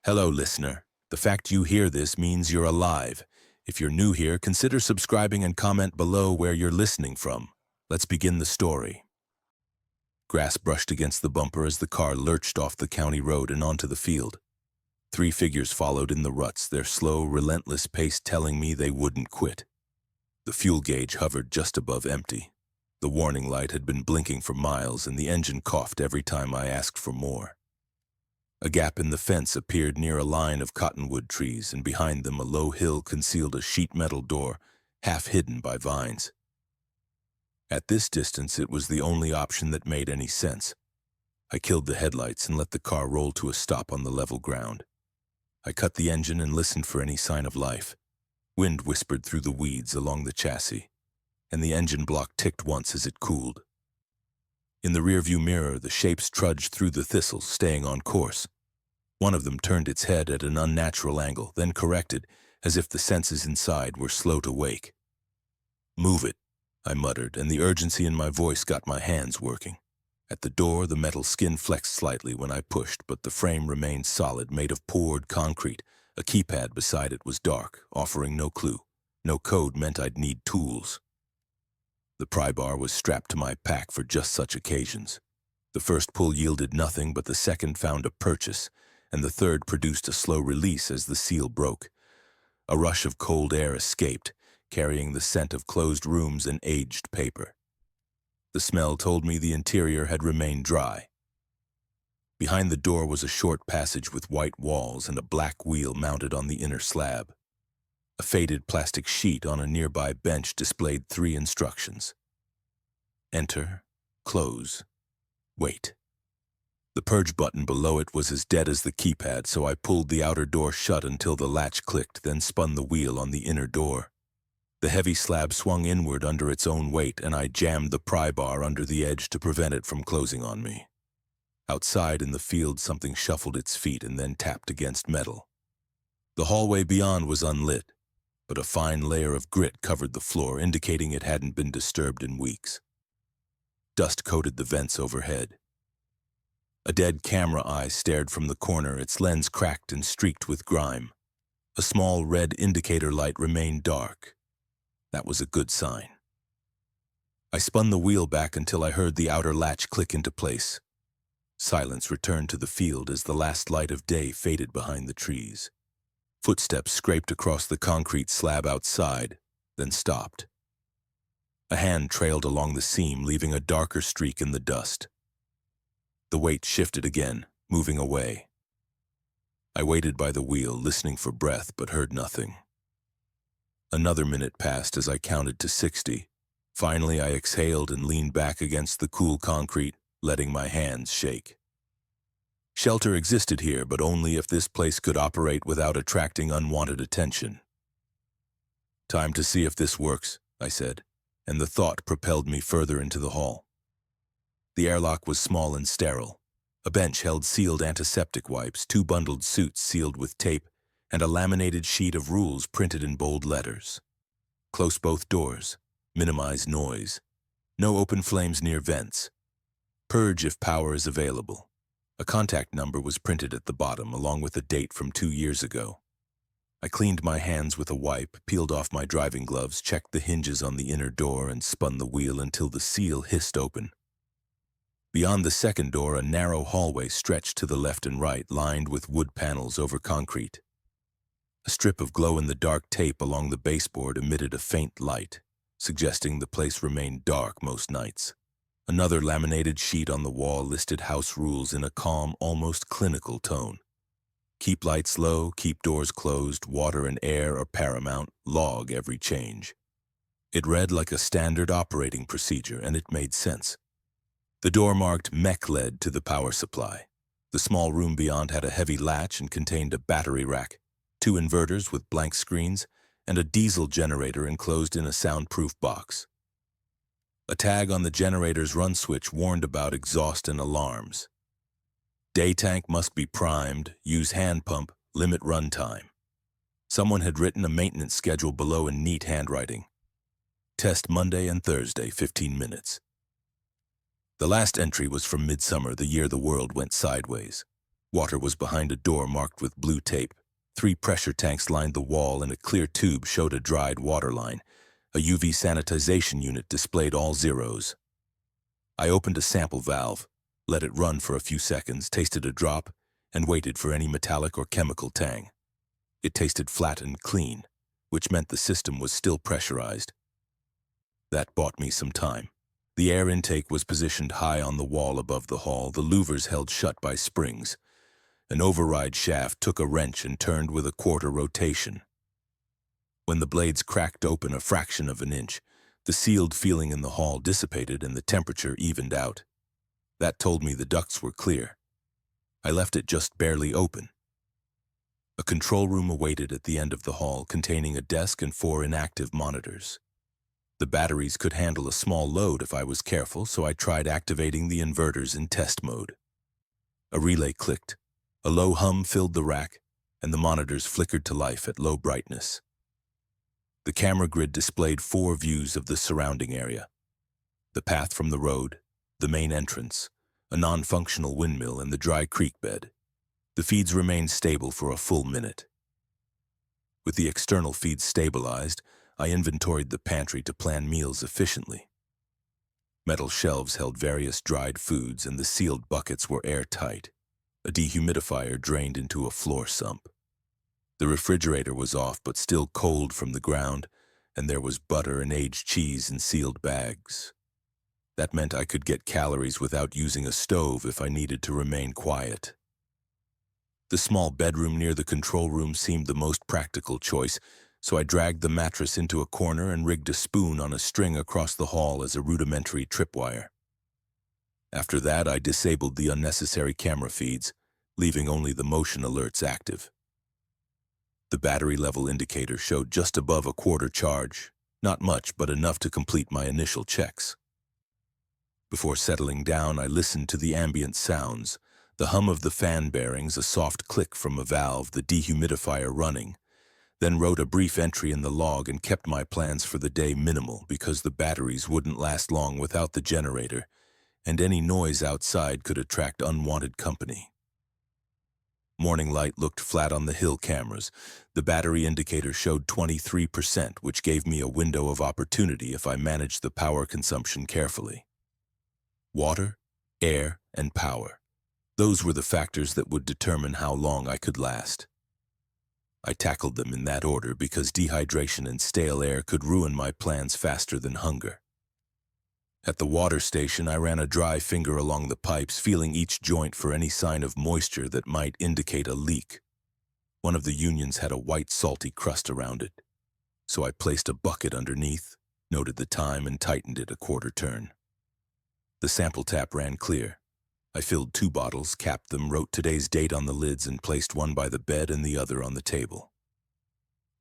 Hello, listener. The fact you hear this means you're alive. If you're new here, consider subscribing and comment below where you're listening from. Let's begin the story. Grass brushed against the bumper as the car lurched off the county road and onto the field. Three figures followed in the ruts, their slow, relentless pace telling me they wouldn't quit. The fuel gauge hovered just above empty. The warning light had been blinking for miles, and the engine coughed every time I asked for more. A gap in the fence appeared near a line of cottonwood trees, and behind them a low hill concealed a sheet metal door, half hidden by vines. At this distance, it was the only option that made any sense. I killed the headlights and let the car roll to a stop on the level ground. I cut the engine and listened for any sign of life. Wind whispered through the weeds along the chassis, and the engine block ticked once as it cooled. In the rearview mirror, the shapes trudged through the thistles, staying on course. One of them turned its head at an unnatural angle, then corrected, as if the senses inside were slow to wake. "Move it," I muttered, and the urgency in my voice got my hands working. At the door, the metal skin flexed slightly when I pushed, but the frame remained solid, made of poured concrete. A keypad beside it was dark, offering no clue. No code meant I'd need tools. The pry bar was strapped to my pack for just such occasions. The first pull yielded nothing, but the second found a purchase, and the third produced a slow release as the seal broke. A rush of cold air escaped, carrying the scent of closed rooms and aged paper. The smell told me the interior had remained dry. Behind the door was a short passage with white walls and a black wheel mounted on the inner slab. A faded plastic sheet on a nearby bench displayed 3 instructions. Enter, close, wait. The purge button below it was as dead as the keypad, so I pulled the outer door shut until the latch clicked, then spun the wheel on the inner door. The heavy slab swung inward under its own weight, and I jammed the pry bar under the edge to prevent it from closing on me. Outside in the field, something shuffled its feet and then tapped against metal. The hallway beyond was unlit, but a fine layer of grit covered the floor, indicating it hadn't been disturbed in weeks. Dust coated the vents overhead. A dead camera eye stared from the corner, its lens cracked and streaked with grime. A small red indicator light remained dark. That was a good sign. I spun the wheel back until I heard the outer latch click into place. Silence returned to the field as the last light of day faded behind the trees. Footsteps scraped across the concrete slab outside, then stopped. A hand trailed along the seam, leaving a darker streak in the dust. The weight shifted again, moving away. I waited by the wheel, listening for breath, but heard nothing. Another minute passed as I counted to 60. Finally, I exhaled and leaned back against the cool concrete, letting my hands shake. Shelter existed here, but only if this place could operate without attracting unwanted attention. "Time to see if this works," I said, and the thought propelled me further into the hall. The airlock was small and sterile. A bench held sealed antiseptic wipes, 2 bundled suits sealed with tape, and a laminated sheet of rules printed in bold letters. Close both doors. Minimize noise. No open flames near vents. Purge if power is available. A contact number was printed at the bottom, along with a date from 2 years ago. I cleaned my hands with a wipe, peeled off my driving gloves, checked the hinges on the inner door, and spun the wheel until the seal hissed open. Beyond the second door, a narrow hallway stretched to the left and right, lined with wood panels over concrete. A strip of glow-in-the-dark tape along the baseboard emitted a faint light, suggesting the place remained dark most nights. Another laminated sheet on the wall listed house rules in a calm, almost clinical tone. Keep lights low, keep doors closed, water and air are paramount, log every change. It read like a standard operating procedure, and it made sense. The door marked mech led to the power supply. The small room beyond had a heavy latch and contained a battery rack, 2 inverters with blank screens, and a diesel generator enclosed in a soundproof box. A tag on the generator's run switch warned about exhaust and alarms. Day tank must be primed, use hand pump, limit run time. Someone had written a maintenance schedule below in neat handwriting. Test Monday and Thursday, 15 minutes. The last entry was from midsummer, the year the world went sideways. Water was behind a door marked with blue tape. 3 pressure tanks lined the wall and a clear tube showed a dried water line. A UV sanitization unit displayed all zeros. I opened a sample valve, let it run for a few seconds, tasted a drop, and waited for any metallic or chemical tang. It tasted flat and clean, which meant the system was still pressurized. That bought me some time. The air intake was positioned high on the wall above the hall, the louvers held shut by springs. An override shaft took a wrench and turned with a quarter rotation. When the blades cracked open a fraction of an inch, the sealed feeling in the hall dissipated and the temperature evened out. That told me the ducts were clear. I left it just barely open. A control room awaited at the end of the hall, containing a desk and 4 inactive monitors. The batteries could handle a small load if I was careful, so I tried activating the inverters in test mode. A relay clicked. A low hum filled the rack, and the monitors flickered to life at low brightness. The camera grid displayed 4 views of the surrounding area: the path from the road, the main entrance, a non-functional windmill, and the dry creek bed. The feeds remained stable for a full minute. With the external feeds stabilized, I inventoried the pantry to plan meals efficiently. Metal shelves held various dried foods, and the sealed buckets were airtight. A dehumidifier drained into a floor sump. The refrigerator was off but still cold from the ground, and there was butter and aged cheese in sealed bags. That meant I could get calories without using a stove if I needed to remain quiet. The small bedroom near the control room seemed the most practical choice, so I dragged the mattress into a corner and rigged a spoon on a string across the hall as a rudimentary tripwire. After that, I disabled the unnecessary camera feeds, leaving only the motion alerts active. The battery level indicator showed just above a quarter charge, not much, but enough to complete my initial checks. Before settling down, I listened to the ambient sounds, the hum of the fan bearings, a soft click from a valve, the dehumidifier running, then wrote a brief entry in the log and kept my plans for the day minimal because the batteries wouldn't last long without the generator, and any noise outside could attract unwanted company. Morning light looked flat on the hill cameras. The battery indicator showed 23%, which gave me a window of opportunity if I managed the power consumption carefully. Water, air, and power. Those were the factors that would determine how long I could last. I tackled them in that order because dehydration and stale air could ruin my plans faster than hunger. At the water station, I ran a dry finger along the pipes, feeling each joint for any sign of moisture that might indicate a leak. One of the unions had a white, salty crust around it, so I placed a bucket underneath, noted the time, and tightened it a quarter turn. The sample tap ran clear. I filled 2 bottles, capped them, wrote today's date on the lids, and placed one by the bed and the other on the table.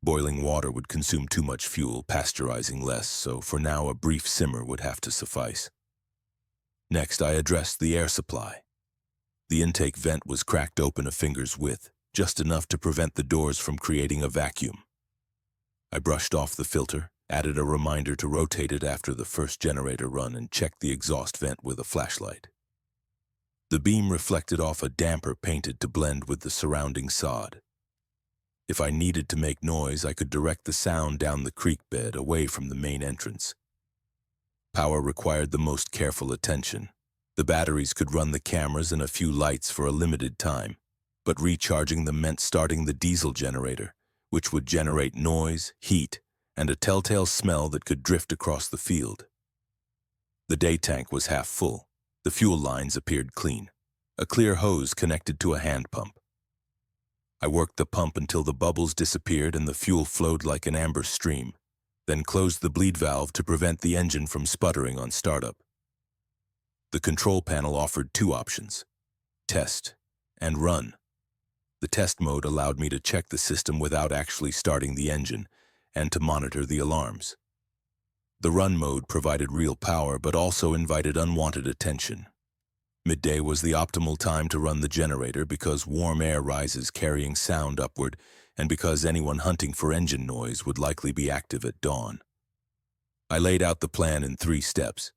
Boiling water would consume too much fuel, pasteurizing less, so for now a brief simmer would have to suffice. Next, I addressed the air supply. The intake vent was cracked open a finger's width, just enough to prevent the doors from creating a vacuum. I brushed off the filter, added a reminder to rotate it after the first generator run, and checked the exhaust vent with a flashlight. The beam reflected off a damper painted to blend with the surrounding sod. If I needed to make noise, I could direct the sound down the creek bed away from the main entrance. Power required the most careful attention. The batteries could run the cameras and a few lights for a limited time, but recharging them meant starting the diesel generator, which would generate noise, heat, and a telltale smell that could drift across the field. The day tank was half full. The fuel lines appeared clean. A clear hose connected to a hand pump. I worked the pump until the bubbles disappeared and the fuel flowed like an amber stream, then closed the bleed valve to prevent the engine from sputtering on startup. The control panel offered 2 options: test and run. The test mode allowed me to check the system without actually starting the engine and to monitor the alarms. The run mode provided real power but also invited unwanted attention. Midday was the optimal time to run the generator because warm air rises carrying sound upward and because anyone hunting for engine noise would likely be active at dawn. I laid out the plan in 3 steps.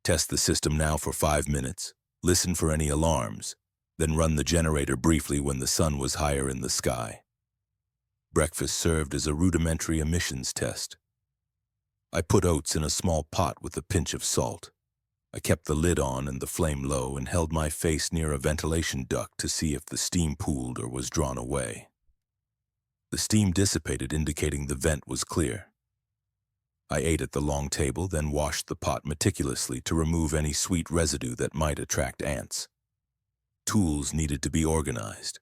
Test the system now for 5 minutes, listen for any alarms, then run the generator briefly when the sun was higher in the sky. Breakfast served as a rudimentary emissions test. I put oats in a small pot with a pinch of salt. I kept the lid on and the flame low and held my face near a ventilation duct to see if the steam pooled or was drawn away. The steam dissipated, indicating the vent was clear. I ate at the long table, then washed the pot meticulously to remove any sweet residue that might attract ants. Tools needed to be organized.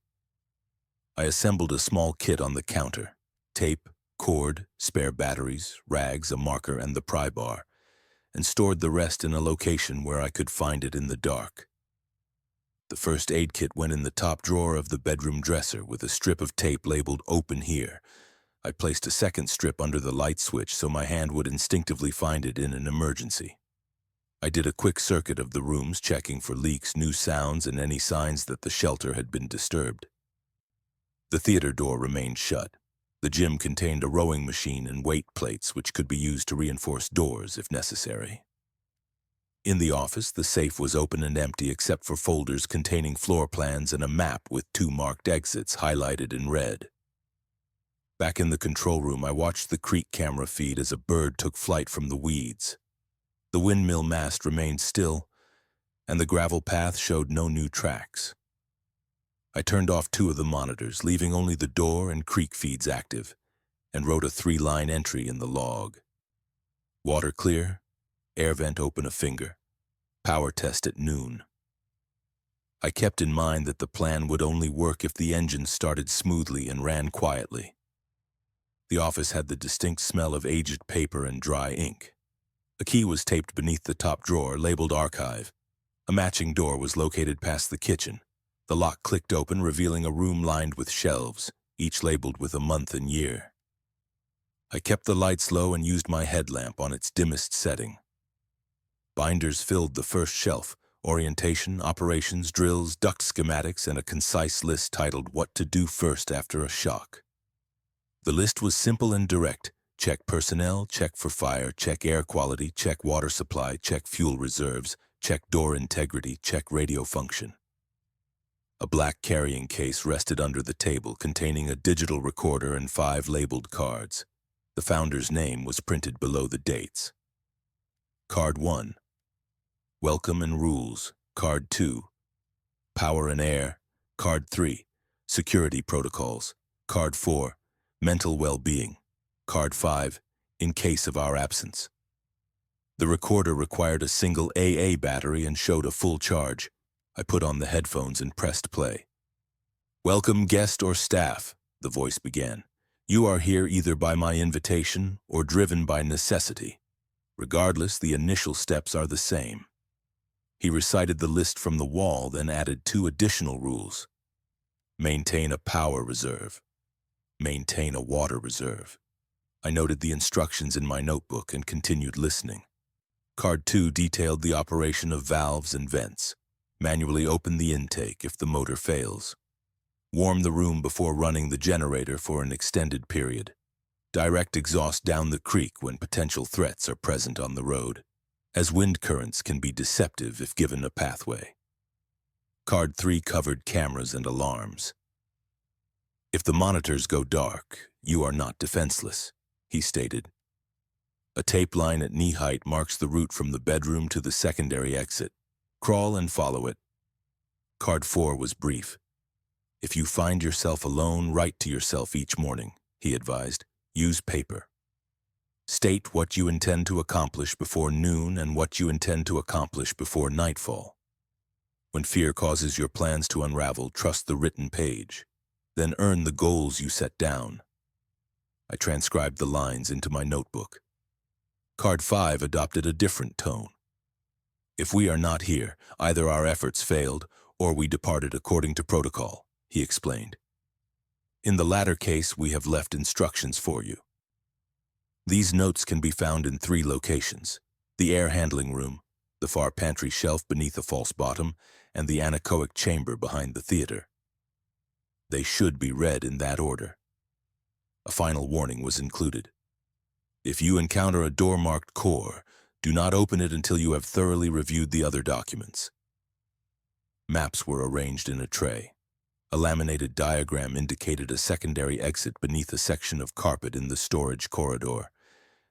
I assembled a small kit on the counter: tape, cord, spare batteries, rags, a marker, and the pry bar, and stored the rest in a location where I could find it in the dark. The first aid kit went in the top drawer of the bedroom dresser with a strip of tape labeled "Open Here." I placed a second strip under the light switch so my hand would instinctively find it in an emergency. I did a quick circuit of the rooms, checking for leaks, new sounds, and any signs that the shelter had been disturbed. The theater door remained shut. The gym contained a rowing machine and weight plates which could be used to reinforce doors if necessary. In the office, the safe was open and empty except for folders containing floor plans and a map with 2 marked exits highlighted in red. Back in the control room, I watched the creek camera feed as a bird took flight from the weeds. The windmill mast remained still, and the gravel path showed no new tracks. I turned off 2 of the monitors, leaving only the door and creek feeds active, and wrote a 3-line entry in the log. Water clear, air vent open a finger, power test at noon. I kept in mind that the plan would only work if the engine started smoothly and ran quietly. The office had the distinct smell of aged paper and dry ink. A key was taped beneath the top drawer, labeled Archive. A matching door was located past the kitchen. The lock clicked open, revealing a room lined with shelves, each labeled with a month and year. I kept the lights low and used my headlamp on its dimmest setting. Binders filled the first shelf: orientation, operations, drills, duct schematics, and a concise list titled "What to Do First After a Shock." The list was simple and direct: check personnel, check for fire, check air quality, check water supply, check fuel reserves, check door integrity, check radio function. A black carrying case rested under the table, containing a digital recorder and 5 labeled cards. The founder's name was printed below the dates. Card 1, Welcome and Rules. Card 2, Power and Air. Card 3, Security Protocols. Card 4, Mental Well-Being. Card 5, In Case of Our Absence. The recorder required a single AA battery and showed a full charge. I put on the headphones and pressed play. "Welcome, guest or staff," the voice began. "You are here either by my invitation or driven by necessity. Regardless, the initial steps are the same." He recited the list from the wall, then added 2 additional rules. Maintain a power reserve. Maintain a water reserve. I noted the instructions in my notebook and continued listening. Card 2 detailed the operation of valves and vents. Manually open the intake if the motor fails. Warm the room before running the generator for an extended period. Direct exhaust down the creek when potential threats are present on the road, as wind currents can be deceptive if given a pathway. Card 3 covered cameras and alarms. "If the monitors go dark, you are not defenseless," he stated. "A tape line at knee height marks the route from the bedroom to the secondary exit. Crawl and follow it." Card 4 was brief. "If you find yourself alone, write to yourself each morning," he advised. "Use paper. State what you intend to accomplish before noon and what you intend to accomplish before nightfall. When fear causes your plans to unravel, trust the written page. Then earn the goals you set down." I transcribed the lines into my notebook. Card 5 adopted a different tone. "If we are not here, either our efforts failed or we departed according to protocol," he explained. "In the latter case, we have left instructions for you. These notes can be found in 3 locations: the air handling room, the far pantry shelf beneath a false bottom, and the anechoic chamber behind the theater. They should be read in that order." A final warning was included. "If you encounter a door marked Core, do not open it until you have thoroughly reviewed the other documents." Maps were arranged in a tray. A laminated diagram indicated a secondary exit beneath a section of carpet in the storage corridor,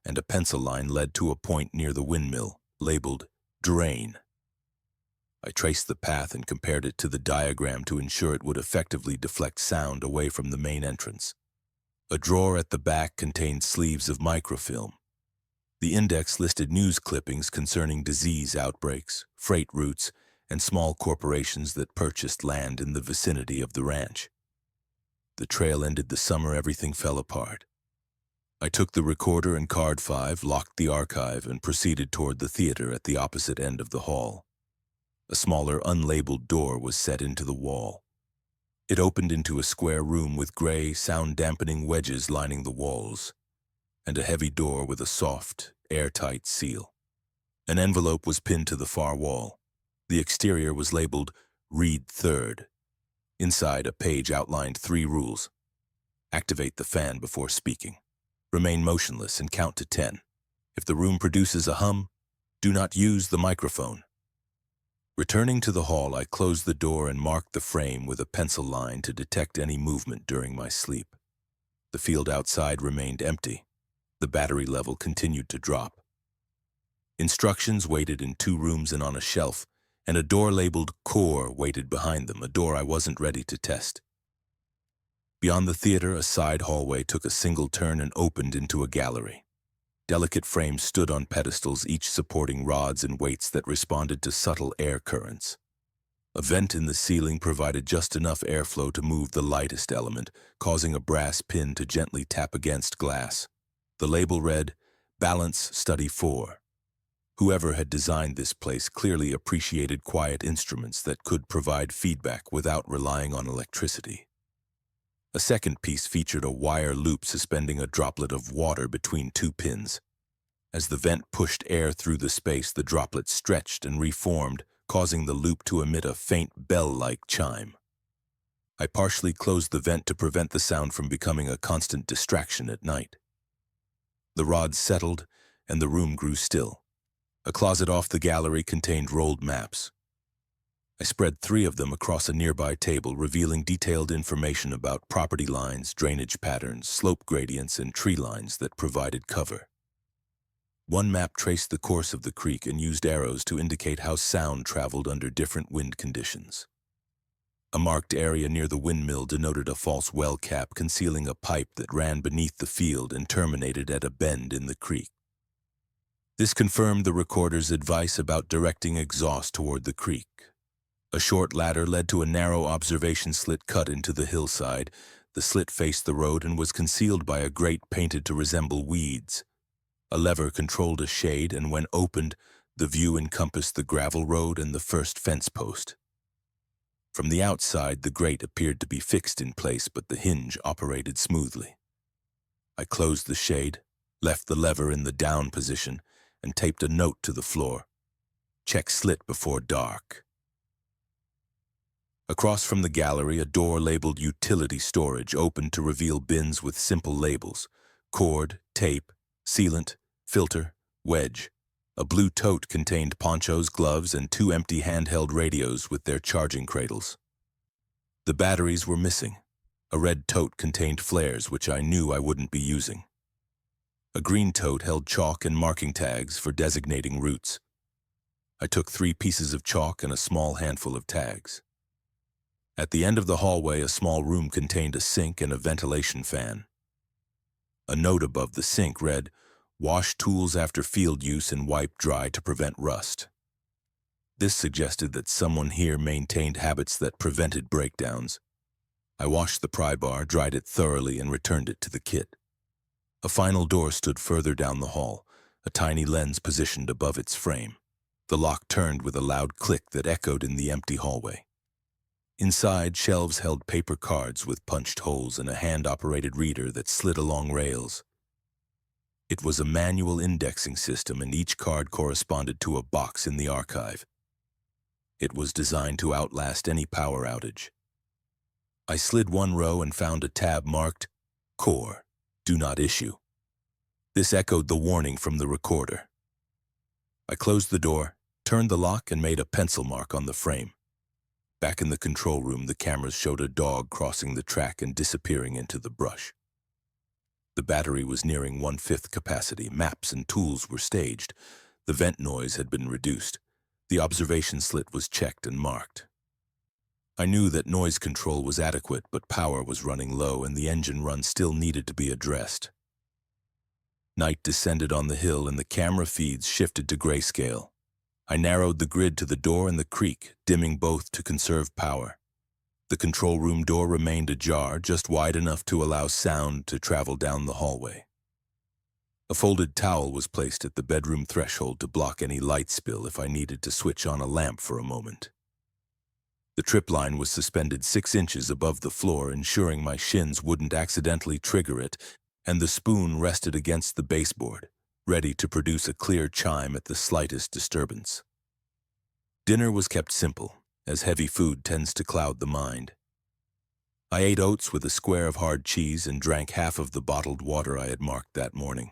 and a pencil line led to a point near the windmill, labeled Drain. I traced the path and compared it to the diagram to ensure it would effectively deflect sound away from the main entrance. A drawer at the back contained sleeves of microfilm. The index listed news clippings concerning disease outbreaks, freight routes, and small corporations that purchased land in the vicinity of the ranch. The trail ended the summer everything fell apart. I took the recorder and card 5, locked the archive, and proceeded toward the theater at the opposite end of the hall. A smaller, unlabeled door was set into the wall. It opened into a square room with gray, sound-dampening wedges lining the walls, and a heavy door with a soft, airtight seal. An envelope was pinned to the far wall. The exterior was labeled Read Third. Inside, a page outlined 3 rules. Activate the fan before speaking. Remain motionless and count to 10. If the room produces a hum, do not use the microphone. Returning to the hall, I closed the door and marked the frame with a pencil line to detect any movement during my sleep. The field outside remained empty. The battery level continued to drop. Instructions waited in 2 rooms and on a shelf, and a door labeled Core waited behind them, a door I wasn't ready to test. Beyond the theater, a side hallway took a single turn and opened into a gallery. Delicate frames stood on pedestals, each supporting rods and weights that responded to subtle air currents. A vent in the ceiling provided just enough airflow to move the lightest element, causing a brass pin to gently tap against glass. The label read, Balance Study 4. Whoever had designed this place clearly appreciated quiet instruments that could provide feedback without relying on electricity. A second piece featured a wire loop suspending a droplet of water between 2 pins. As the vent pushed air through the space, the droplet stretched and reformed, causing the loop to emit a faint bell-like chime. I partially closed the vent to prevent the sound from becoming a constant distraction at night. The rods settled, and the room grew still. A closet off the gallery contained rolled maps. I spread 3 of them across a nearby table, revealing detailed information about property lines, drainage patterns, slope gradients, and tree lines that provided cover. One map traced the course of the creek and used arrows to indicate how sound traveled under different wind conditions. A marked area near the windmill denoted a false well cap concealing a pipe that ran beneath the field and terminated at a bend in the creek. This confirmed the recorder's advice about directing exhaust toward the creek. A short ladder led to a narrow observation slit cut into the hillside. The slit faced the road and was concealed by a grate painted to resemble weeds. A lever controlled a shade, and when opened, the view encompassed the gravel road and the first fence post. From the outside, the grate appeared to be fixed in place, but the hinge operated smoothly. I closed the shade, left the lever in the down position, and taped a note to the floor. Check slit before dark. Across from the gallery, a door labeled Utility Storage opened to reveal bins with simple labels: cord, tape, sealant, filter, wedge. A blue tote contained ponchos, gloves, and 2 empty handheld radios with their charging cradles. The batteries were missing. A red tote contained flares, which I knew I wouldn't be using. A green tote held chalk and marking tags for designating routes. I took 3 pieces of chalk and a small handful of tags. At the end of the hallway, a small room contained a sink and a ventilation fan. A note above the sink read, Wash tools after field use and wipe dry to prevent rust. This suggested that someone here maintained habits that prevented breakdowns. I washed the pry bar, dried it thoroughly, and returned it to the kit. A final door stood further down the hall, a tiny lens positioned above its frame. The lock turned with a loud click that echoed in the empty hallway. Inside, shelves held paper cards with punched holes and a hand-operated reader that slid along rails. It was a manual indexing system, and each card corresponded to a box in the archive. It was designed to outlast any power outage. I slid 1 row and found a tab marked, Core, Do Not Issue. This echoed the warning from the recorder. I closed the door, turned the lock, and made a pencil mark on the frame. Back in the control room, the cameras showed a dog crossing the track and disappearing into the brush. The battery was nearing 1/5 capacity. Maps and tools were staged. The vent noise had been reduced. The observation slit was checked and marked. I knew that noise control was adequate, but power was running low and the engine run still needed to be addressed. Night descended on the hill and the camera feeds shifted to grayscale. I narrowed the grid to the door and the creek, dimming both to conserve power. The control room door remained ajar, just wide enough to allow sound to travel down the hallway. A folded towel was placed at the bedroom threshold to block any light spill if I needed to switch on a lamp for a moment. The tripline was suspended 6 inches above the floor, ensuring my shins wouldn't accidentally trigger it, and the spoon rested against the baseboard, ready to produce a clear chime at the slightest disturbance. Dinner was kept simple, as heavy food tends to cloud the mind. I ate oats with a square of hard cheese and drank half of the bottled water I had marked that morning.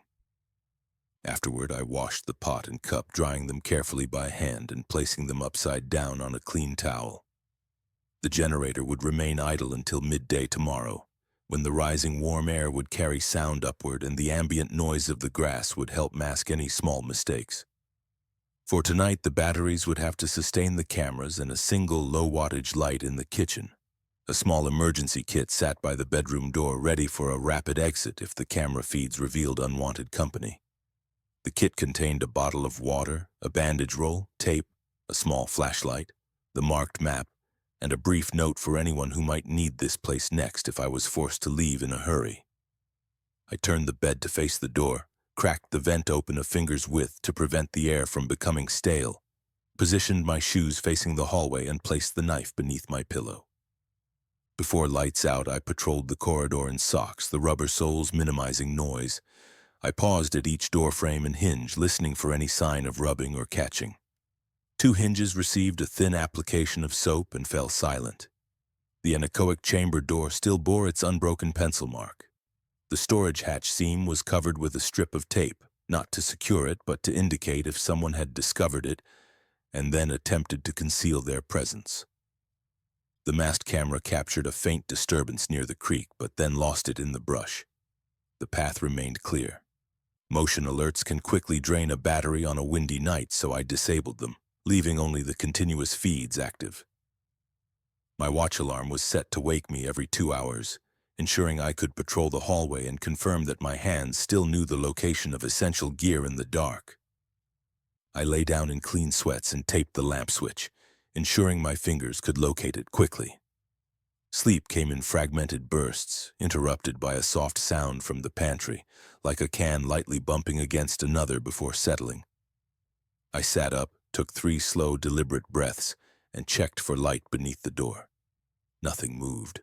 Afterward, I washed the pot and cup, drying them carefully by hand and placing them upside down on a clean towel. The generator would remain idle until midday tomorrow, when the rising warm air would carry sound upward and the ambient noise of the grass would help mask any small mistakes. For tonight, the batteries would have to sustain the cameras and a single low-wattage light in the kitchen. A small emergency kit sat by the bedroom door ready for a rapid exit if the camera feeds revealed unwanted company. The kit contained a bottle of water, a bandage roll, tape, a small flashlight, the marked map, and a brief note for anyone who might need this place next if I was forced to leave in a hurry. I turned the bed to face the door, cracked the vent open a finger's width to prevent the air from becoming stale, positioned my shoes facing the hallway, and placed the knife beneath my pillow. Before lights out, I patrolled the corridor in socks, the rubber soles minimizing noise. I paused at each door frame and hinge, listening for any sign of rubbing or catching. 2 hinges received a thin application of soap and fell silent. The anechoic chamber door still bore its unbroken pencil mark. The storage hatch seam was covered with a strip of tape, not to secure it, but to indicate if someone had discovered it and then attempted to conceal their presence. The mast camera captured a faint disturbance near the creek, but then lost it in the brush. The path remained clear. Motion alerts can quickly drain a battery on a windy night, so I disabled them, leaving only the continuous feeds active. My watch alarm was set to wake me every 2 hours, ensuring I could patrol the hallway and confirm that my hands still knew the location of essential gear in the dark. I lay down in clean sweats and taped the lamp switch, ensuring my fingers could locate it quickly. Sleep came in fragmented bursts, interrupted by a soft sound from the pantry, like a can lightly bumping against another before settling. I sat up, took 3 slow, deliberate breaths, and checked for light beneath the door. Nothing moved.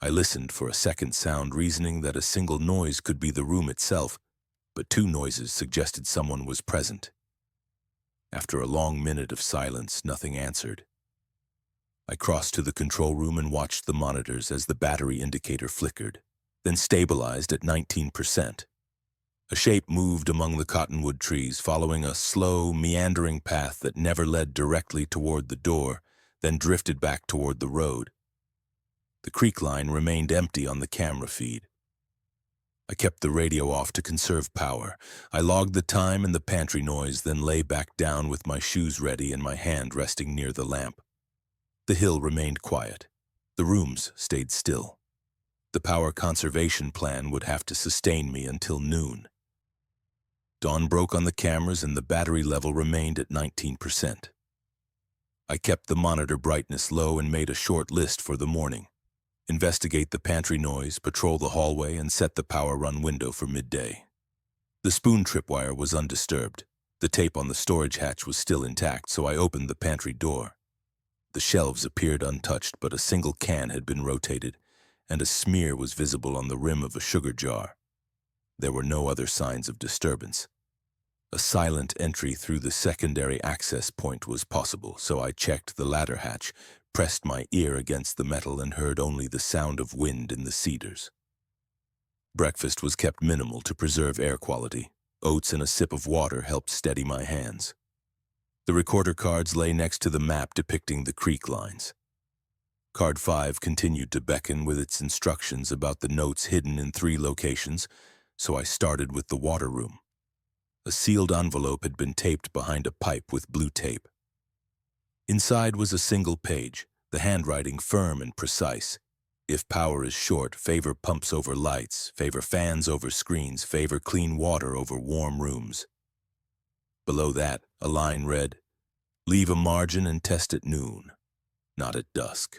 I listened for a second sound, reasoning that a single noise could be the room itself, but 2 noises suggested someone was present. After a long minute of silence, nothing answered. I crossed to the control room and watched the monitors as the battery indicator flickered, then stabilized at 19%. A shape moved among the cottonwood trees, following a slow, meandering path that never led directly toward the door, then drifted back toward the road. The creek line remained empty on the camera feed. I kept the radio off to conserve power. I logged the time and the pantry noise, then lay back down with my shoes ready and my hand resting near the lamp. The hill remained quiet. The rooms stayed still. The power conservation plan would have to sustain me until noon. Dawn broke on the cameras and the battery level remained at 19%. I kept the monitor brightness low and made a short list for the morning. Investigate the pantry noise, patrol the hallway, and set the power run window for midday. The spoon tripwire was undisturbed. The tape on the storage hatch was still intact, so I opened the pantry door. The shelves appeared untouched, but a single can had been rotated, and a smear was visible on the rim of a sugar jar. There were no other signs of disturbance. A silent entry through the secondary access point was possible, so I checked the ladder hatch, pressed my ear against the metal, and heard only the sound of wind in the cedars. Breakfast was kept minimal to preserve air quality. Oats and a sip of water helped steady my hands. The recorder cards lay next to the map depicting the creek lines. Card 5 continued to beckon with its instructions about the notes hidden in 3 locations, so I started with the water room. A sealed envelope had been taped behind a pipe with blue tape. Inside was a single page, the handwriting firm and precise. If power is short, favor pumps over lights, favor fans over screens, favor clean water over warm rooms. Below that, a line read, "Leave a margin and test at noon, not at dusk."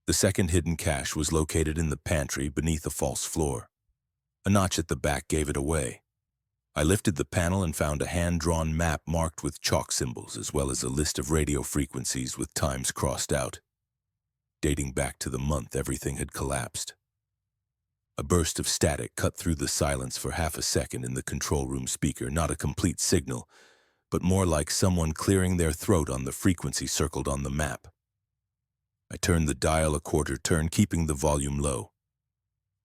The second hidden cache was located in the pantry beneath a false floor. A notch at the back gave it away. I lifted the panel and found a hand-drawn map marked with chalk symbols, as well as a list of radio frequencies with times crossed out. Dating back to the month everything had collapsed. A burst of static cut through the silence for half a second in the control room speaker, not a complete signal, but more like someone clearing their throat on the frequency circled on the map. I turned the dial a quarter turn, keeping the volume low.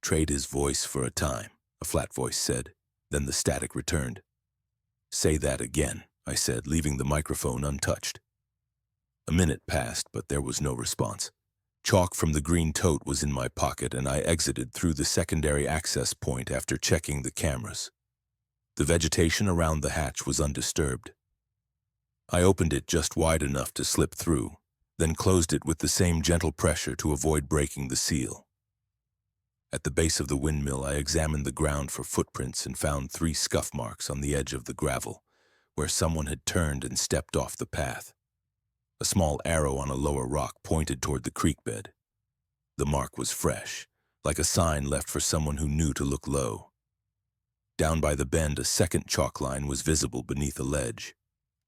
"Trade his voice for a time," a flat voice said. Then the static returned. "Say that again," I said, leaving the microphone untouched. A minute passed, but there was no response. Chalk from the green tote was in my pocket, and I exited through the secondary access point after checking the cameras. The vegetation around the hatch was undisturbed. I opened it just wide enough to slip through, then closed it with the same gentle pressure to avoid breaking the seal. At the base of the windmill, I examined the ground for footprints and found 3 scuff marks on the edge of the gravel, where someone had turned and stepped off the path. A small arrow on a lower rock pointed toward the creek bed. The mark was fresh, like a sign left for someone who knew to look low. Down by the bend, a second chalk line was visible beneath a ledge.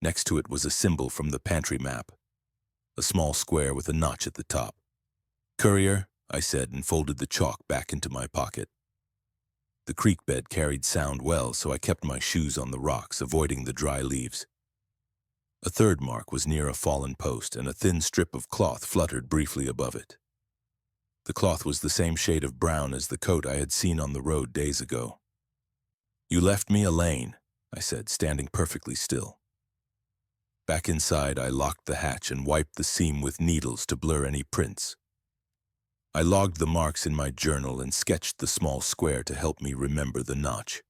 Next to it was a symbol from the pantry map, a small square with a notch at the top. "Courier," I said, and folded the chalk back into my pocket. The creek bed carried sound well, so I kept my shoes on the rocks, avoiding the dry leaves. A third mark was near a fallen post, and a thin strip of cloth fluttered briefly above it. The cloth was the same shade of brown as the coat I had seen on the road days ago. "You left me a lane," I said, standing perfectly still. Back inside, I locked the hatch and wiped the seam with needles to blur any prints. I logged the marks in my journal and sketched the small square to help me remember the notch.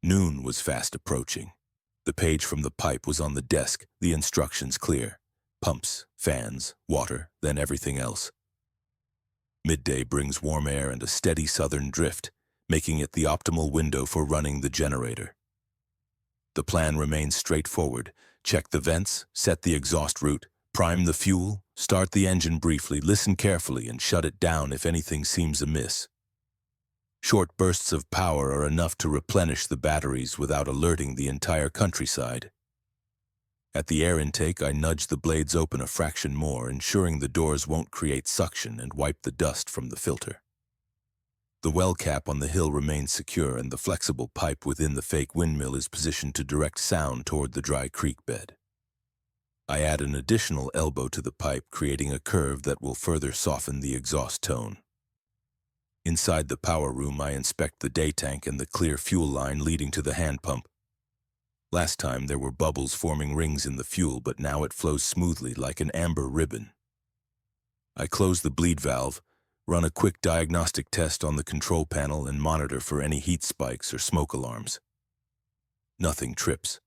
Noon was fast approaching. The page from the pipe was on the desk, the instructions clear. Pumps, fans, water, then everything else. Midday brings warm air and a steady southern drift, making it the optimal window for running the generator. The plan remains straightforward. Check the vents, set the exhaust route, prime the fuel, start the engine briefly, listen carefully, and shut it down if anything seems amiss. Short bursts of power are enough to replenish the batteries without alerting the entire countryside. At the air intake, I nudge the blades open a fraction more, ensuring the doors won't create suction, and wipe the dust from the filter. The well cap on the hill remains secure, and the flexible pipe within the fake windmill is positioned to direct sound toward the dry creek bed. I add an additional elbow to the pipe, creating a curve that will further soften the exhaust tone. Inside the power room, I inspect the day tank and the clear fuel line leading to the hand pump. Last time there were bubbles forming rings in the fuel, but now it flows smoothly like an amber ribbon. I close the bleed valve, run a quick diagnostic test on the control panel, and monitor for any heat spikes or smoke alarms. Nothing trips.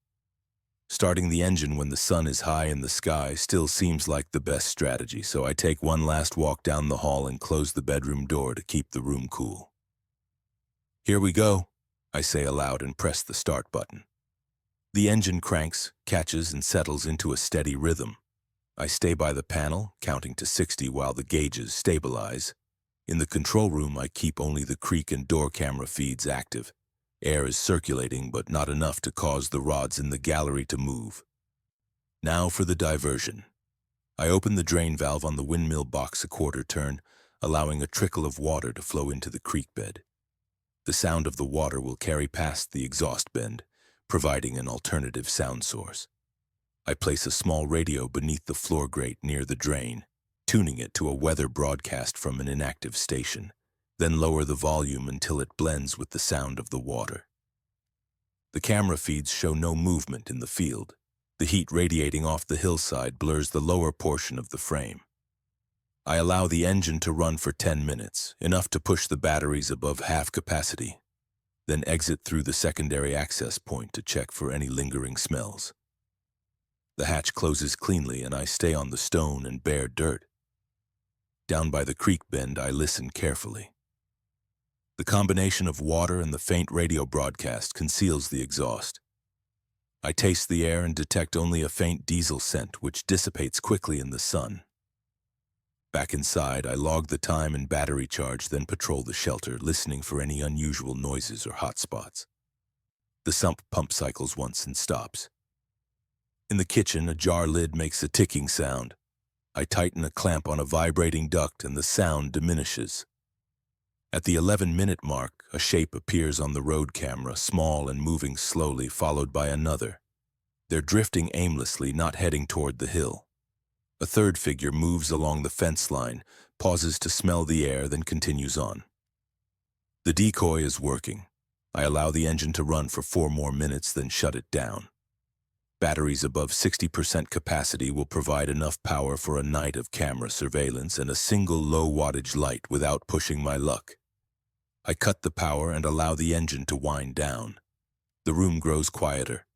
Starting the engine when the sun is high in the sky still seems like the best strategy, so I take one last walk down the hall and close the bedroom door to keep the room cool. "Here we go," I say aloud and press the start button. The engine cranks, catches, and settles into a steady rhythm. I stay by the panel, counting to 60 while the gauges stabilize. In the control room, I keep only the creek and door camera feeds active. Air is circulating, but not enough to cause the rods in the gallery to move. Now for the diversion. I open the drain valve on the windmill box a quarter turn, allowing a trickle of water to flow into the creek bed. The sound of the water will carry past the exhaust bend, providing an alternative sound source. I place a small radio beneath the floor grate near the drain, tuning it to a weather broadcast from an inactive station, then lower the volume until it blends with the sound of the water. The camera feeds show no movement in the field. The heat radiating off the hillside blurs the lower portion of the frame. I allow the engine to run for 10 minutes, enough to push the batteries above half capacity, then exit through the secondary access point to check for any lingering smells. The hatch closes cleanly and I stay on the stone and bare dirt. Down by the creek bend, I listen carefully. The combination of water and the faint radio broadcast conceals the exhaust. I taste the air and detect only a faint diesel scent, which dissipates quickly in the sun. Back inside, I log the time and battery charge, then patrol the shelter, listening for any unusual noises or hot spots. The sump pump cycles once and stops. In the kitchen, a jar lid makes a ticking sound. I tighten a clamp on a vibrating duct and the sound diminishes. At the 11-minute mark, a shape appears on the road camera, small and moving slowly, followed by another. They're drifting aimlessly, not heading toward the hill. A third figure moves along the fence line, pauses to smell the air, then continues on. The decoy is working. I allow the engine to run for 4 more minutes, then shut it down. Batteries above 60% capacity will provide enough power for a night of camera surveillance and a single low-wattage light without pushing my luck. I cut the power and allow the engine to wind down. The room grows quieter.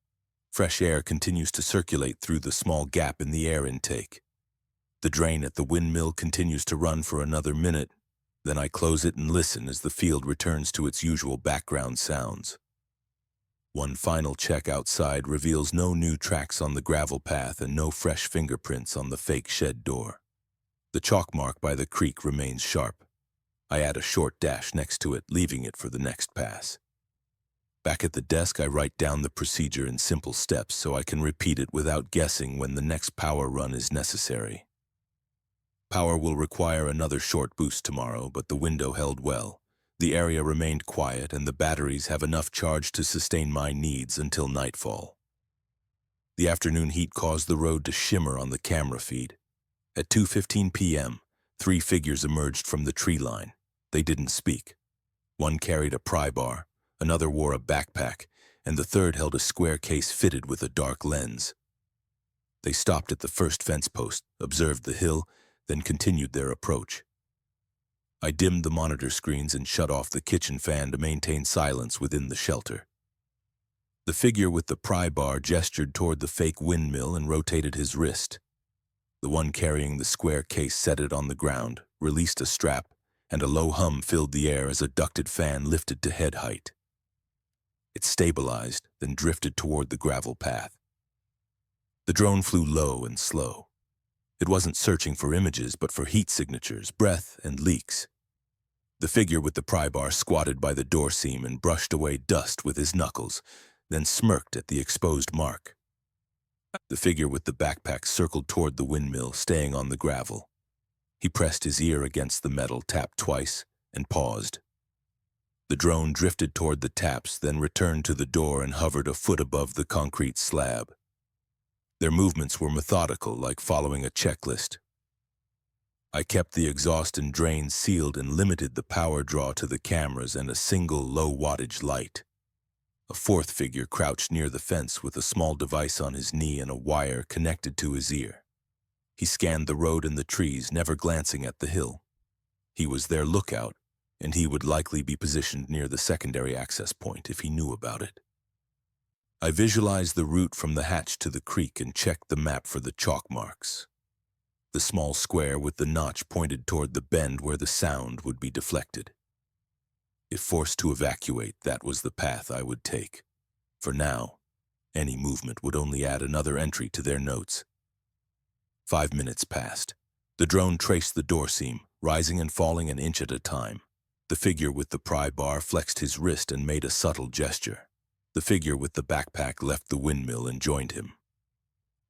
Fresh air continues to circulate through the small gap in the air intake. The drain at the windmill continues to run for another minute. Then I close it and listen as the field returns to its usual background sounds. One final check outside reveals no new tracks on the gravel path and no fresh fingerprints on the fake shed door. The chalk mark by the creek remains sharp. I add a short dash next to it, leaving it for the next pass. Back at the desk, I write down the procedure in simple steps so I can repeat it without guessing when the next power run is necessary. Power will require another short boost tomorrow, but the window held well. The area remained quiet, and the batteries have enough charge to sustain my needs until nightfall. The afternoon heat caused the road to shimmer on the camera feed. At 2:15 p.m., 3 figures emerged from the tree line. They didn't speak. One carried a pry bar, another wore a backpack, and the third held a square case fitted with a dark lens. They stopped at the first fence post, observed the hill, then continued their approach. I dimmed the monitor screens and shut off the kitchen fan to maintain silence within the shelter. The figure with the pry bar gestured toward the fake windmill and rotated his wrist. The one carrying the square case set it on the ground, released a strap, and a low hum filled the air as a ducted fan lifted to head height. It stabilized, then drifted toward the gravel path. The drone flew low and slow. It wasn't searching for images, but for heat signatures, breath, and leaks. The figure with the pry bar squatted by the door seam and brushed away dust with his knuckles, then smirked at the exposed mark. The figure with the backpack circled toward the windmill, staying on the gravel. He pressed his ear against the metal, tapped twice, and paused. The drone drifted toward the taps, then returned to the door and hovered a foot above the concrete slab. Their movements were methodical, like following a checklist. I kept the exhaust and drain sealed and limited the power draw to the cameras and a single low-wattage light. A fourth figure crouched near the fence with a small device on his knee and a wire connected to his ear. He scanned the road and the trees, never glancing at the hill. He was their lookout, and he would likely be positioned near the secondary access point if he knew about it. I visualized the route from the hatch to the creek and checked the map for the chalk marks. The small square with the notch pointed toward the bend where the sound would be deflected. If forced to evacuate, that was the path I would take. For now, any movement would only add another entry to their notes. 5 minutes passed. The drone traced the door seam, rising and falling an inch at a time. The figure with the pry bar flexed his wrist and made a subtle gesture. The figure with the backpack left the windmill and joined him.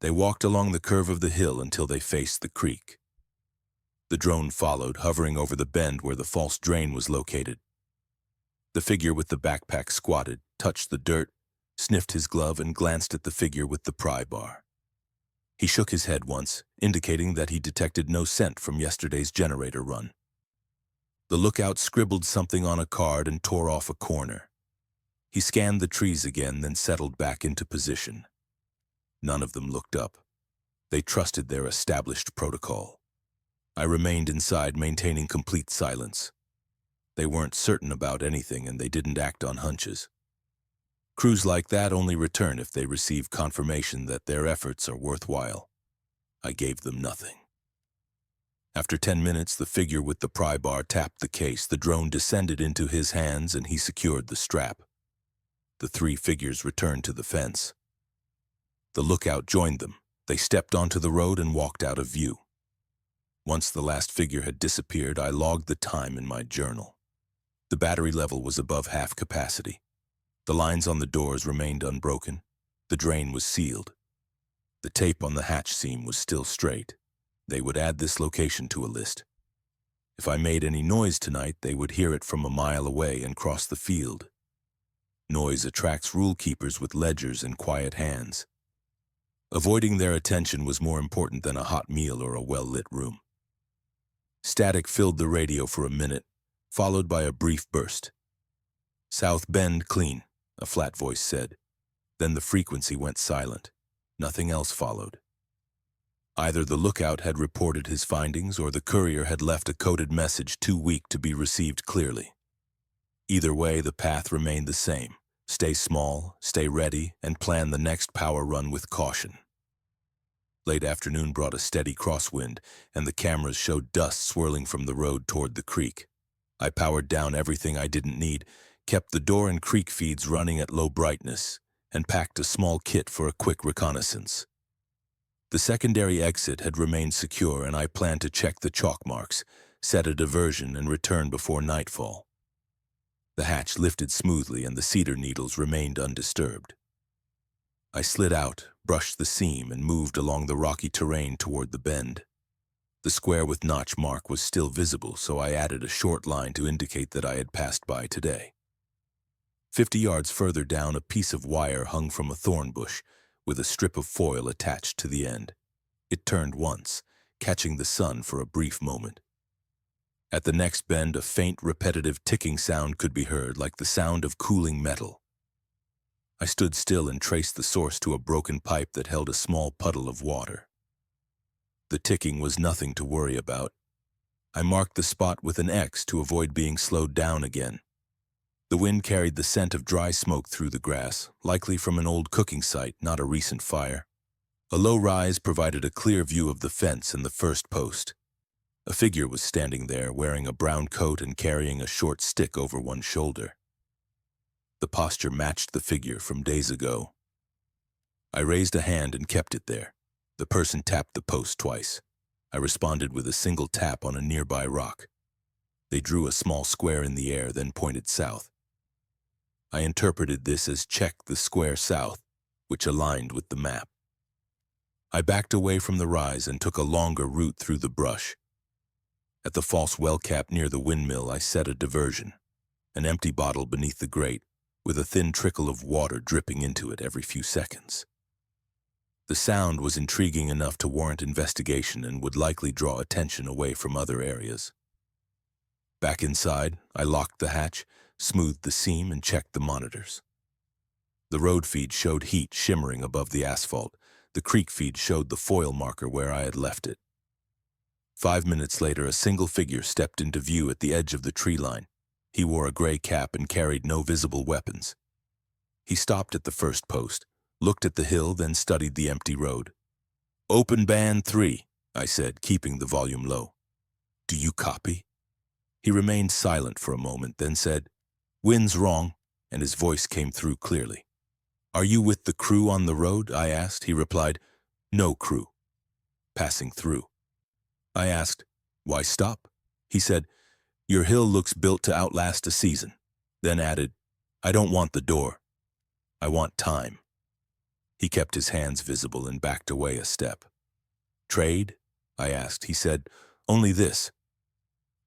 They walked along the curve of the hill until they faced the creek. The drone followed, hovering over the bend where the false drain was located. The figure with the backpack squatted, touched the dirt, sniffed his glove, and glanced at the figure with the pry bar. He shook his head once, indicating that he detected no scent from yesterday's generator run. The lookout scribbled something on a card and tore off a corner. He scanned the trees again, then settled back into position. None of them looked up. They trusted their established protocol. I remained inside, maintaining complete silence. They weren't certain about anything, and they didn't act on hunches. Crews like that only return if they receive confirmation that their efforts are worthwhile. I gave them nothing. After 10 minutes, the figure with the pry bar tapped the case. The drone descended into his hands, and he secured the strap. The three figures returned to the fence. The lookout joined them. They stepped onto the road and walked out of view. Once the last figure had disappeared, I logged the time in my journal. The battery level was above half capacity. The lines on the doors remained unbroken. The drain was sealed. The tape on the hatch seam was still straight. They would add this location to a list. If I made any noise tonight, they would hear it from a mile away and cross the field. Noise attracts rule keepers with ledgers and quiet hands. Avoiding their attention was more important than a hot meal or a well-lit room. Static filled the radio for a minute, followed by a brief burst. "South Bend clean," a flat voice said. Then the frequency went silent. Nothing else followed. Either the lookout had reported his findings or the courier had left a coded message too weak to be received clearly. Either way, the path remained the same. Stay small, stay ready, and plan the next power run with caution. Late afternoon brought a steady crosswind, and the cameras showed dust swirling from the road toward the creek. I powered down everything I didn't need, kept the door and creek feeds running at low brightness, and packed a small kit for a quick reconnaissance. The secondary exit had remained secure, and I planned to check the chalk marks, set a diversion, and return before nightfall. The hatch lifted smoothly, and the cedar needles remained undisturbed. I slid out, brushed the seam, and moved along the rocky terrain toward the bend. The square with notch mark was still visible, so I added a short line to indicate that I had passed by today. 50 yards further down, a piece of wire hung from a thorn bush, with a strip of foil attached to the end. It turned once, catching the sun for a brief moment. At the next bend, a faint, repetitive ticking sound could be heard, like the sound of cooling metal. I stood still and traced the source to a broken pipe that held a small puddle of water. The ticking was nothing to worry about. I marked the spot with an X to avoid being slowed down again. The wind carried the scent of dry smoke through the grass, likely from an old cooking site, not a recent fire. A low rise provided a clear view of the fence and the first post. A figure was standing there, wearing a brown coat and carrying a short stick over one shoulder. The posture matched the figure from days ago. I raised a hand and kept it there. The person tapped the post twice. I responded with a single tap on a nearby rock. They drew a small square in the air, then pointed south. I interpreted this as check the square south, which aligned with the map. I backed away from the rise and took a longer route through the brush. At the false well cap near the windmill, I set a diversion, an empty bottle beneath the grate, with a thin trickle of water dripping into it every few seconds. The sound was intriguing enough to warrant investigation and would likely draw attention away from other areas. Back inside, I locked the hatch, smoothed the seam, and checked the monitors. The road feed showed heat shimmering above the asphalt. The creek feed showed the foil marker where I had left it. 5 minutes later, a single figure stepped into view at the edge of the tree line. He wore a gray cap and carried no visible weapons. He stopped at the first post, looked at the hill, then studied the empty road. "Open band 3, I said, keeping the volume low. "Do you copy?" He remained silent for a moment, then said, "Wind's wrong," and his voice came through clearly. "Are you with the crew on the road?" I asked. He replied, "No crew. Passing through." I asked, "Why stop?" He said, "Your hill looks built to outlast a season." Then added, "I don't want the door. I want time." He kept his hands visible and backed away a step. "Trade?" I asked. He said, "Only this,"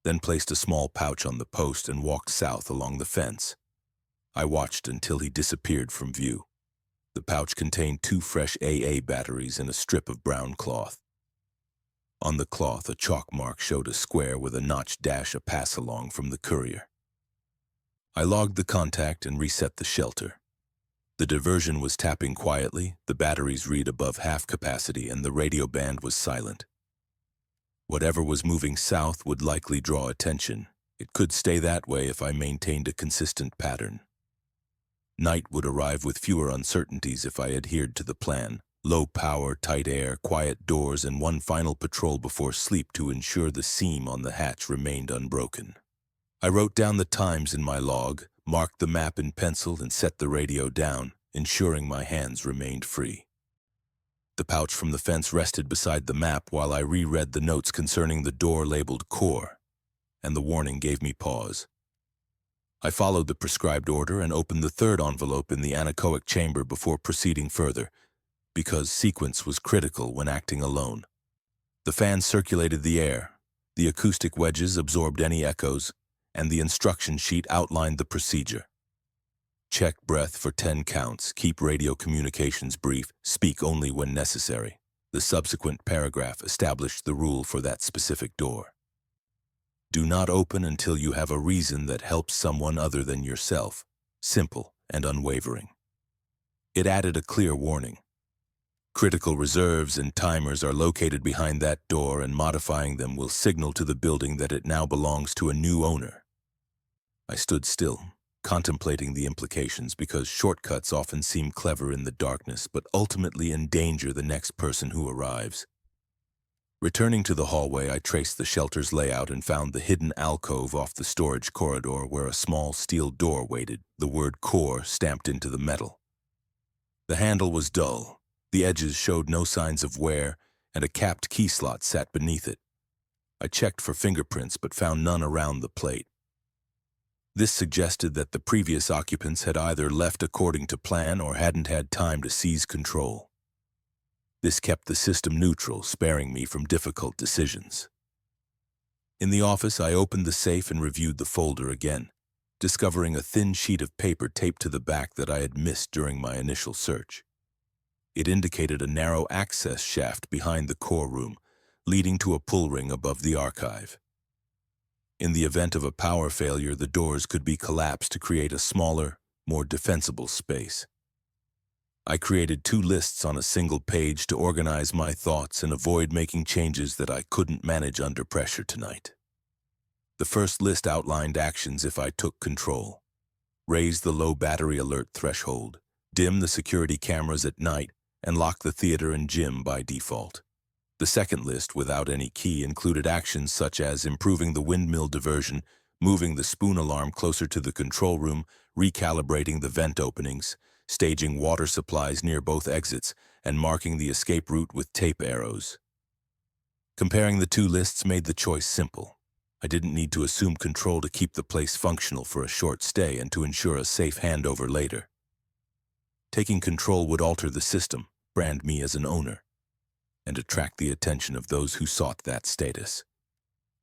then placed a small pouch on the post and walked south along the fence. I watched until he disappeared from view. The pouch contained 2 fresh AA batteries and a strip of brown cloth. On the cloth, a chalk mark showed a square with a notched dash, a pass-along from the courier. I logged the contact and reset the shelter. The diversion was tapping quietly, the batteries read above half capacity, and the radio band was silent. Whatever was moving south would likely draw attention. It could stay that way if I maintained a consistent pattern. Night would arrive with fewer uncertainties if I adhered to the plan. Low power, tight air, quiet doors, and one final patrol before sleep to ensure the seam on the hatch remained unbroken. I wrote down the times in my log, marked the map in pencil, and set the radio down, ensuring my hands remained free. The pouch from the fence rested beside the map while I reread the notes concerning the door labeled Core, and the warning gave me pause. I followed the prescribed order and opened the third envelope in the anechoic chamber before proceeding further, because sequence was critical when acting alone. The fan circulated the air, the acoustic wedges absorbed any echoes, and the instruction sheet outlined the procedure. Check breath for 10 counts, keep radio communications brief, speak only when necessary. The subsequent paragraph established the rule for that specific door. Do not open until you have a reason that helps someone other than yourself. Simple and unwavering. It added a clear warning. Critical reserves and timers are located behind that door, and modifying them will signal to the building that it now belongs to a new owner. I stood still, contemplating the implications, because shortcuts often seem clever in the darkness but ultimately endanger the next person who arrives. Returning to the hallway, I traced the shelter's layout and found the hidden alcove off the storage corridor where a small steel door waited, the word Core stamped into the metal. The handle was dull. The edges showed no signs of wear, and a capped key slot sat beneath it. I checked for fingerprints but found none around the plate. This suggested that the previous occupants had either left according to plan or hadn't had time to seize control. This kept the system neutral, sparing me from difficult decisions. In the office, I opened the safe and reviewed the folder again, discovering a thin sheet of paper taped to the back that I had missed during my initial search. It indicated a narrow access shaft behind the core room, leading to a pull ring above the archive. In the event of a power failure, the doors could be collapsed to create a smaller, more defensible space. I created 2 lists on a single page to organize my thoughts and avoid making changes that I couldn't manage under pressure tonight. The first list outlined actions if I took control. Raise the low battery alert threshold, dim the security cameras at night, and lock the theater and gym by default. The second list, without any key, included actions such as improving the windmill diversion, moving the spoon alarm closer to the control room, recalibrating the vent openings, staging water supplies near both exits, and marking the escape route with tape arrows. Comparing the 2 lists made the choice simple. I didn't need to assume control to keep the place functional for a short stay and to ensure a safe handover later. Taking control would alter the system, brand me as an owner, and attract the attention of those who sought that status.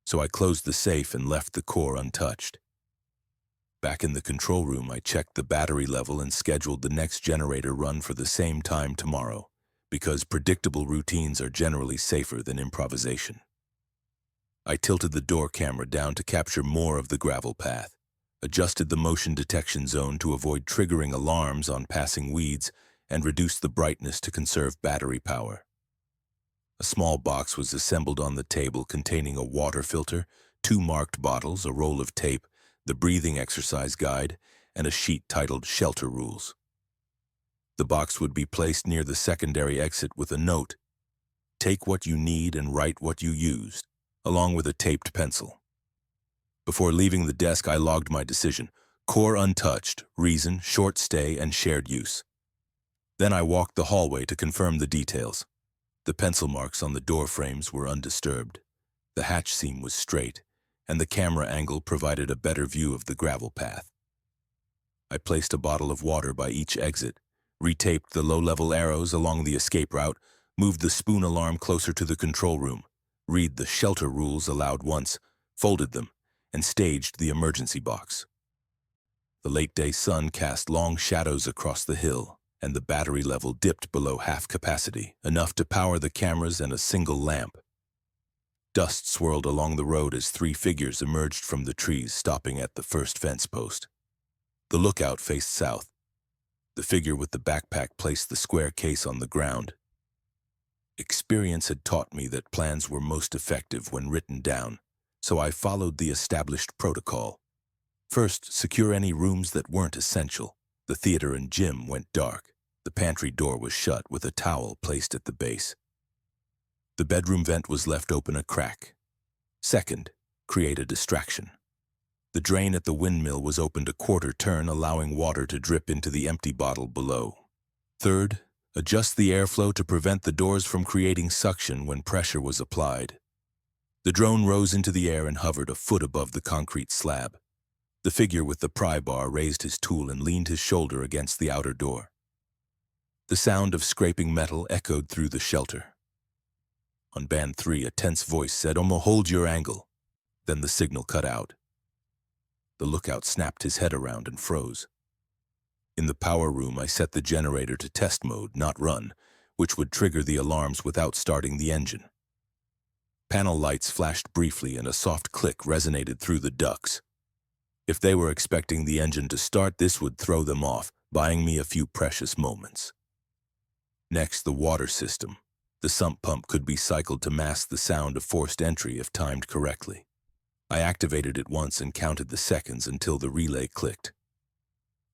So I closed the safe and left the core untouched. Back in the control room, I checked the battery level and scheduled the next generator run for the same time tomorrow, because predictable routines are generally safer than improvisation. I tilted the door camera down to capture more of the gravel path, adjusted the motion detection zone to avoid triggering alarms on passing weeds, and reduced the brightness to conserve battery power. A small box was assembled on the table containing a water filter, 2 marked bottles, a roll of tape, the breathing exercise guide, and a sheet titled Shelter Rules. The box would be placed near the secondary exit with a note, "Take what you need and write what you used," along with a taped pencil. Before leaving the desk, I logged my decision: core untouched, reason, short stay, and shared use. Then I walked the hallway to confirm the details. The pencil marks on the door frames were undisturbed. The hatch seam was straight, and the camera angle provided a better view of the gravel path. I placed a bottle of water by each exit, retaped the low-level arrows along the escape route, moved the spoon alarm closer to the control room, read the shelter rules aloud once, folded them, and staged the emergency box. The late-day sun cast long shadows across the hill, and the battery level dipped below half capacity, enough to power the cameras and a single lamp. Dust swirled along the road as 3 figures emerged from the trees, stopping at the first fence post. The lookout faced south. The figure with the backpack placed the square case on the ground. Experience had taught me that plans were most effective when written down, so I followed the established protocol. First, secure any rooms that weren't essential. The theater and gym went dark. The pantry door was shut with a towel placed at the base. The bedroom vent was left open a crack. Second, create a distraction. The drain at the windmill was opened a quarter turn, allowing water to drip into the empty bottle below. Third, adjust the airflow to prevent the doors from creating suction when pressure was applied. The drone rose into the air and hovered a foot above the concrete slab. The figure with the pry bar raised his tool and leaned his shoulder against the outer door. The sound of scraping metal echoed through the shelter. On band 3, a tense voice said, "Omo, hold your angle." Then the signal cut out. The lookout snapped his head around and froze. In the power room, I set the generator to test mode, not run, which would trigger the alarms without starting the engine. Panel lights flashed briefly and a soft click resonated through the ducts. If they were expecting the engine to start, this would throw them off, buying me a few precious moments. Next, the water system. The sump pump could be cycled to mask the sound of forced entry if timed correctly. I activated it once and counted the seconds until the relay clicked.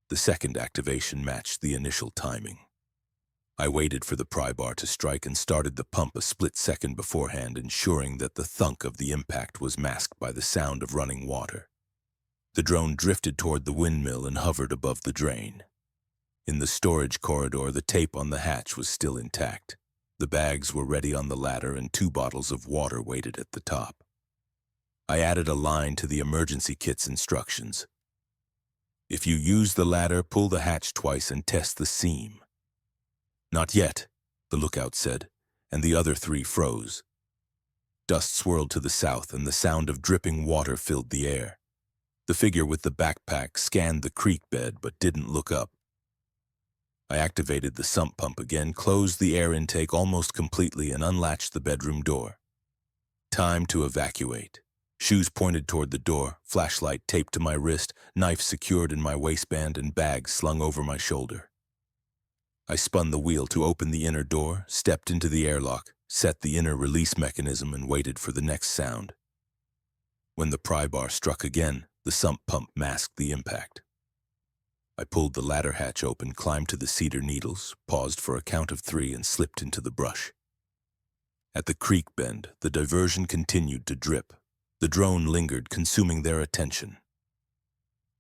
The second activation matched the initial timing. I waited for the pry bar to strike and started the pump a split second beforehand, ensuring that the thunk of the impact was masked by the sound of running water. The drone drifted toward the windmill and hovered above the drain. In the storage corridor, the tape on the hatch was still intact. The bags were ready on the ladder and 2 bottles of water waited at the top. I added a line to the emergency kit's instructions. If you use the ladder, pull the hatch twice and test the seam. "Not yet," the lookout said, and the other 3 froze. Dust swirled to the south and the sound of dripping water filled the air. The figure with the backpack scanned the creek bed but didn't look up. I activated the sump pump again, closed the air intake almost completely, and unlatched the bedroom door. Time to evacuate. Shoes pointed toward the door, flashlight taped to my wrist, knife secured in my waistband, and bag slung over my shoulder. I spun the wheel to open the inner door, stepped into the airlock, set the inner release mechanism, and waited for the next sound. When the pry bar struck again, the sump pump masked the impact. I pulled the ladder hatch open, climbed to the cedar needles, paused for a count of 3, and slipped into the brush. At the creek bend, the diversion continued to drip. The drone lingered, consuming their attention.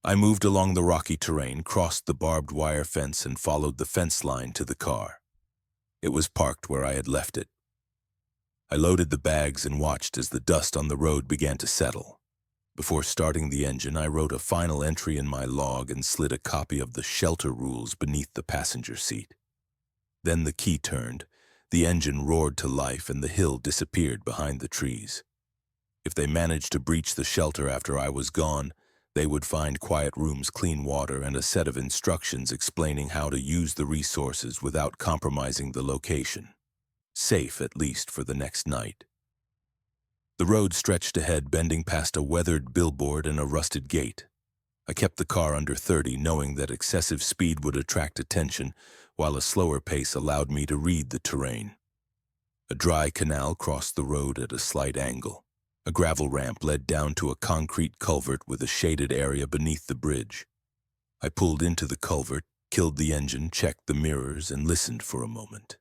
I moved along the rocky terrain, crossed the barbed wire fence, and followed the fence line to the car. It was parked where I had left it. I loaded the bags and watched as the dust on the road began to settle. Before starting the engine, I wrote a final entry in my log and slid a copy of the shelter rules beneath the passenger seat. Then the key turned, the engine roared to life, and the hill disappeared behind the trees. If they managed to breach the shelter after I was gone, they would find quiet rooms, clean water, and a set of instructions explaining how to use the resources without compromising the location. Safe, at least, for the next night. The road stretched ahead, bending past a weathered billboard and a rusted gate. I kept the car under 30, knowing that excessive speed would attract attention, while a slower pace allowed me to read the terrain. A dry canal crossed the road at a slight angle. A gravel ramp led down to a concrete culvert with a shaded area beneath the bridge. I pulled into the culvert, killed the engine, checked the mirrors, and listened for a moment.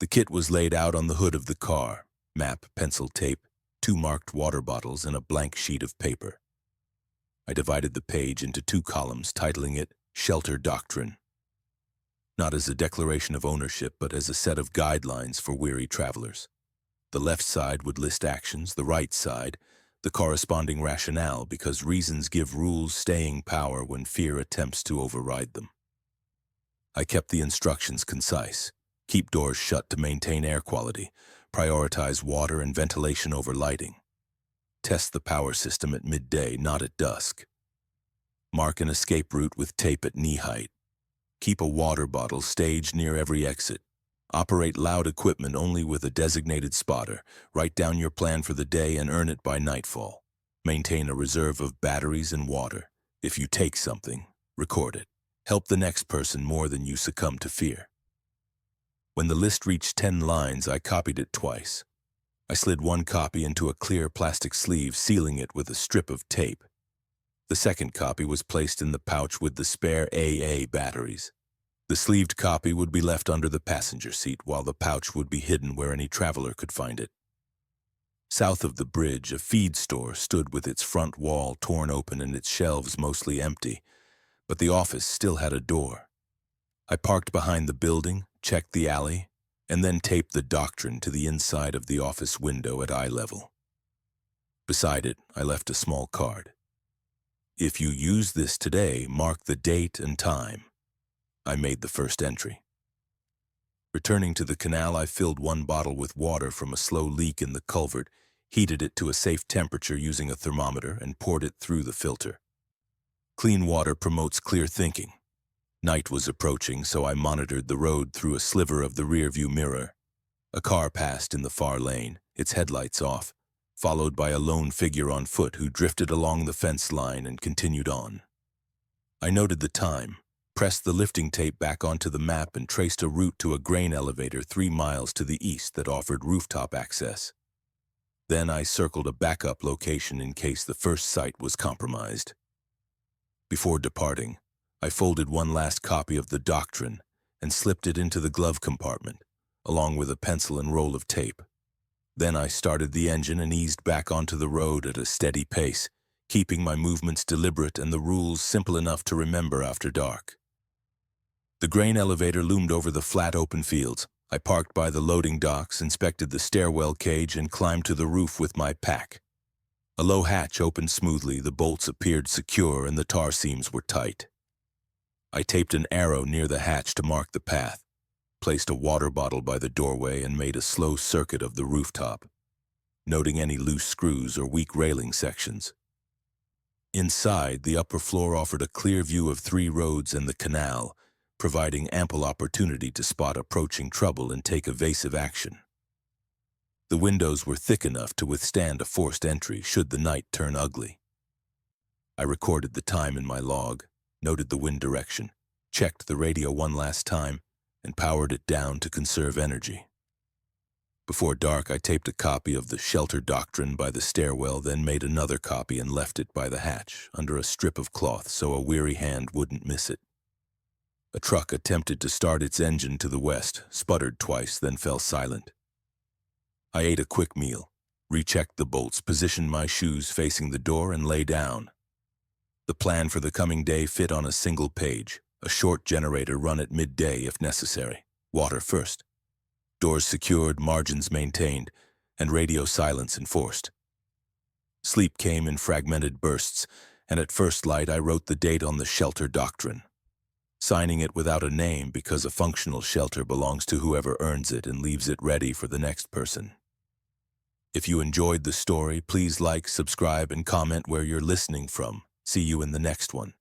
The kit was laid out on the hood of the car: map, pencil, tape, 2 marked water bottles, and a blank sheet of paper. I divided the page into 2 columns, titling it Shelter Doctrine. Not as a declaration of ownership, but as a set of guidelines for weary travelers. The left side would list actions, the right side, the corresponding rationale, because reasons give rules staying power when fear attempts to override them. I kept the instructions concise. Keep doors shut to maintain air quality. Prioritize water and ventilation over lighting. Test the power system at midday, not at dusk. Mark an escape route with tape at knee height. Keep a water bottle staged near every exit. Operate loud equipment only with a designated spotter. Write down your plan for the day and earn it by nightfall. Maintain a reserve of batteries and water. If you take something, record it. Help the next person more than you succumb to fear. When the list reached 10 lines, I copied it twice. I slid one copy into a clear plastic sleeve, sealing it with a strip of tape. The second copy was placed in the pouch with the spare AA batteries. The sleeved copy would be left under the passenger seat, while the pouch would be hidden where any traveler could find it. South of the bridge, a feed store stood with its front wall torn open and its shelves mostly empty, but the office still had a door. I parked behind the building, checked the alley, and then taped the Doctrine to the inside of the office window at eye level. Beside it, I left a small card. If you use this today, mark the date and time. I made the first entry. Returning to the canal, I filled one bottle with water from a slow leak in the culvert, heated it to a safe temperature using a thermometer, and poured it through the filter. Clean water promotes clear thinking. Night was approaching, so I monitored the road through a sliver of the rearview mirror. A car passed in the far lane, its headlights off, followed by a lone figure on foot who drifted along the fence line and continued on. I noted the time, pressed the lifting tape back onto the map, and traced a route to a grain elevator 3 miles to the east that offered rooftop access. Then I circled a backup location in case the first site was compromised. Before departing, I folded one last copy of the Doctrine and slipped it into the glove compartment, along with a pencil and roll of tape. Then I started the engine and eased back onto the road at a steady pace, keeping my movements deliberate and the rules simple enough to remember after dark. The grain elevator loomed over the flat open fields. I parked by the loading docks, inspected the stairwell cage, and climbed to the roof with my pack. A low hatch opened smoothly, the bolts appeared secure, and the tar seams were tight. I taped an arrow near the hatch to mark the path, placed a water bottle by the doorway, and made a slow circuit of the rooftop, noting any loose screws or weak railing sections. Inside, the upper floor offered a clear view of 3 roads and the canal, providing ample opportunity to spot approaching trouble and take evasive action. The windows were thick enough to withstand a forced entry should the night turn ugly. I recorded the time in my log, noted the wind direction, checked the radio one last time, and powered it down to conserve energy. Before dark, I taped a copy of the Shelter Doctrine by the stairwell, then made another copy and left it by the hatch, under a strip of cloth so a weary hand wouldn't miss it. A truck attempted to start its engine to the west, sputtered twice, then fell silent. I ate a quick meal, rechecked the bolts, positioned my shoes facing the door, and lay down. The plan for the coming day fit on a single page: a short generator run at midday if necessary, water first, doors secured, margins maintained, and radio silence enforced. Sleep came in fragmented bursts, and at first light I wrote the date on the Shelter Doctrine, signing it without a name because a functional shelter belongs to whoever earns it and leaves it ready for the next person. If you enjoyed the story, please like, subscribe, and comment where you're listening from. See you in the next one.